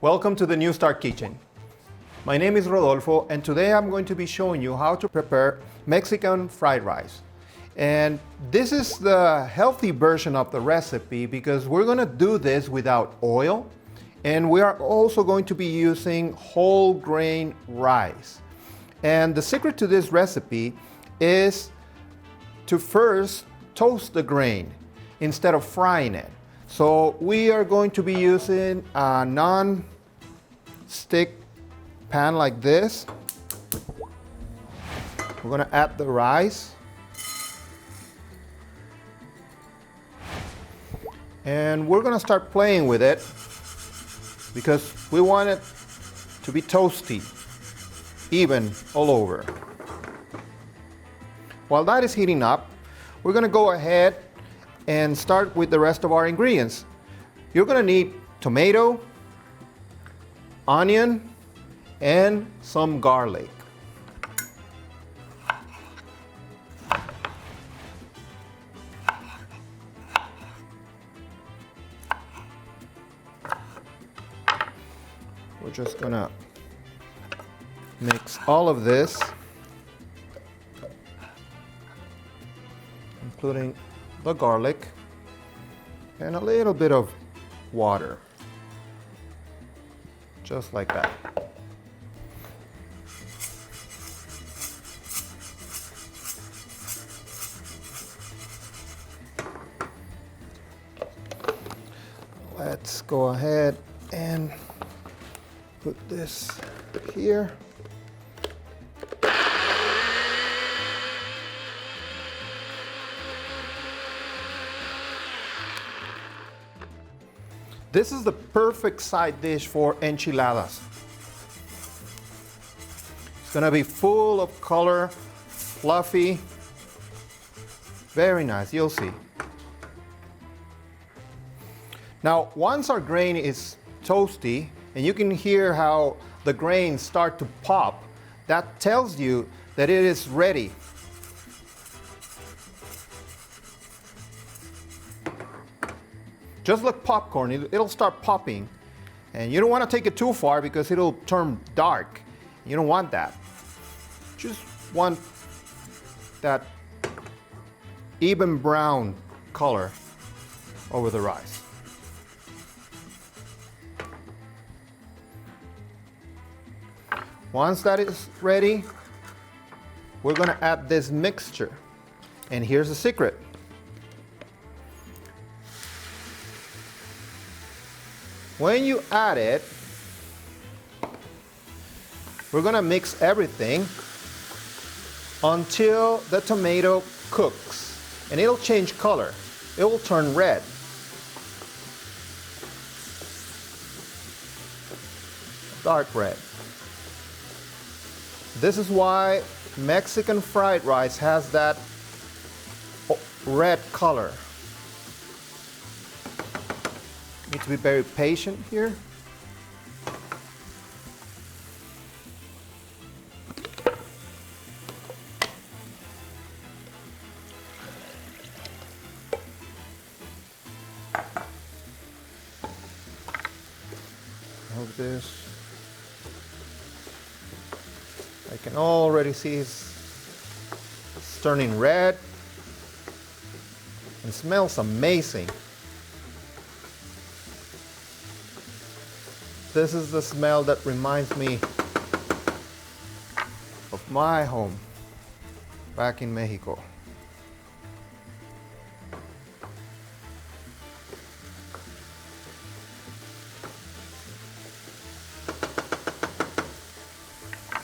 Welcome to the NEWSTART Kitchen. My name is Rodolfo, and today I'm going to be showing you how to prepare Mexican fried rice. And this is the healthy version of the recipe because we're going to do this without oil, and we are also going to be using whole grain rice. And the secret to this recipe is to first toast the grain instead of frying it. So we are going to be using a non-stick pan like this. We're going to add the rice. And we're going to start playing with it because we want it to be toasty, even all over. While that is heating up, we're going to go ahead and start with the rest of our ingredients. You're going to need tomato, onion, and some garlic. We're just going to mix all of this, including the garlic and a little bit of water, just like that. Let's go ahead and put this here. This is the perfect side dish for enchiladas. It's gonna be full of color, fluffy, very nice, you'll see. Now, once our grain is toasty, and you can hear how the grains start to pop, that tells you that it is ready. Just like popcorn, it'll start popping. And you don't want to take it too far because it'll turn dark. You don't want that. Just want that even brown color over the rice. Once that is ready, we're going to add this mixture. And here's the secret. When you add it, we're going to mix everything until the tomato cooks. And it'll change color. It will turn red. Dark red. This is why Mexican fried rice has that red color. Need to be very patient here. Move this. I can already see it's turning red. It smells amazing. This is the smell that reminds me of my home back in Mexico.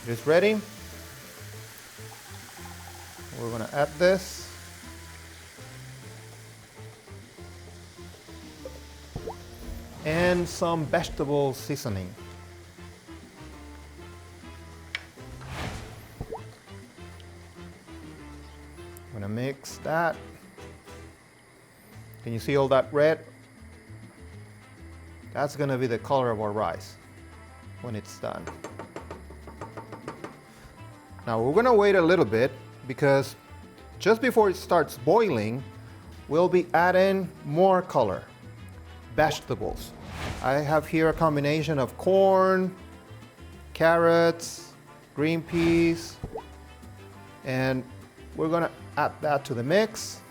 It is ready. We're going to add this. And some vegetable seasoning. I'm gonna mix that. Can you see all that red? That's gonna be the color of our rice when it's done. Now we're gonna wait a little bit because just before it starts boiling, we'll be adding more color, vegetables. I have here a combination of corn, carrots, green peas, and we're gonna add that to the mix.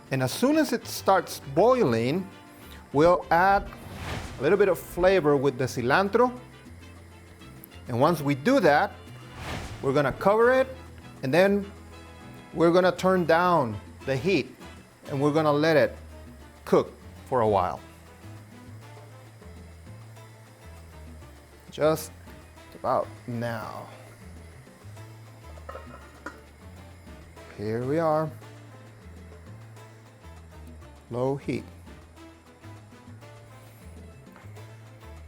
And as soon as it starts boiling, we'll add a little bit of flavor with the cilantro. And once we do that, we're gonna cover it, and then we're gonna turn down the heat, and we're gonna let it cook for a while. Just about now. Here we are. Low heat.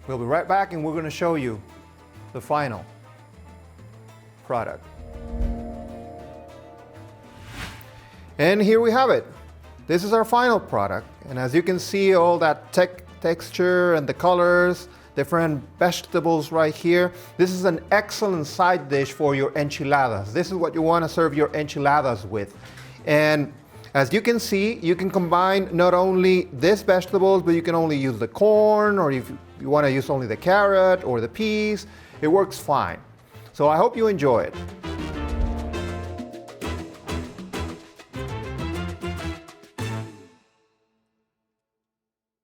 We'll be right back and we're going to show you the final product. And here we have it. This is our final product. And as you can see, all that texture and the colors, different vegetables right here. This is an excellent side dish for your enchiladas. This is what you want to serve your enchiladas with. And as you can see, you can combine not only these vegetables, but you can only use the corn, or if you want to use only the carrot or the peas, it works fine. So I hope you enjoy it.